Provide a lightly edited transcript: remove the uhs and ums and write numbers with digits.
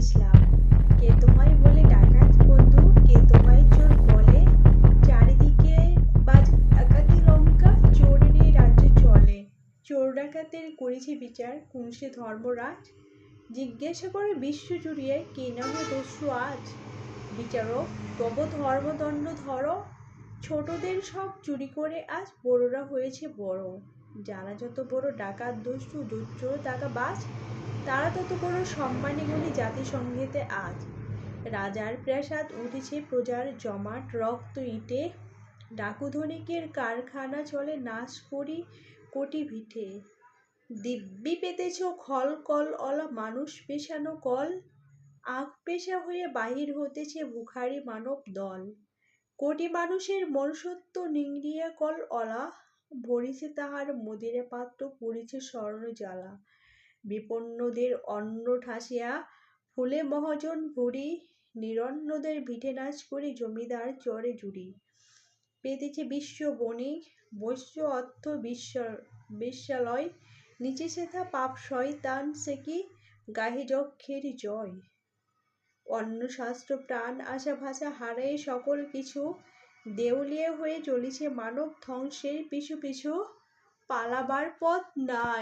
ইসলাম। কে তোমায় বলে ডাকাত বন্ধু, কে তোমায় চোর বলে? চারিদিকে বাজ একাকী লঙ্কা, চোরেরই রাজ্য চলে। চোর ডাকাতের করেছি বিচার, কোন সে ধর্মরাজ? জিজ্ঞাসা করে বিশ্ব জুড়িয়ে, কে নহে দস্যু আজ? বিচারক, তব ধর্মদণ্ড ধরো, ছোটদের সব চুরি করে আজ বড়রা হয়েছে বড়। যারা যত বড় ডাকাত দস্যু চোর দাগাবাজ, তারা তত বড় সম্মানী গুণী জাতিসংঘেতে আজ। রাজার প্রাসাদ উঠেছে প্রজার জমাট রক্ত ইটে, ডাকু ধনিকের কারখানা চলে নাশ করি কোটি ভিটে। দিব্যি পেতেছ খল কল অলা মানুষ পেশানো কল, আখ পেশা হয়ে বাহির হতেছে ভুখারি মানব দল। কোটি মানুষের মনুষ্যত্ব নিংড়িয়া কল অলা, ভরিছে তাহার মদিরা পাত্র পড়েছে স্বর্ণ জ্বালা। বিপন্নদের অন্ন ঠাসিয়া ফুলে মহাজন ভুরি, নিরন্নদের ভিটে নাচ করে জমিদার চরে জুড়ি। পেতেছে বিশ্ব বণিক বৈশ্য অর্থ বেশ্যালয়, নিচে সেথা পাপ শয়তান সে কি গাহে যক্ষের জয়। অন্ন শাস্ত্র প্রাণ আশা ভাষা হারায় সকল কিছু, দেউলিয়া হয়ে চলেছে মানব ধ্বংসের পিছু পিছু, পালাবার পথ নাই।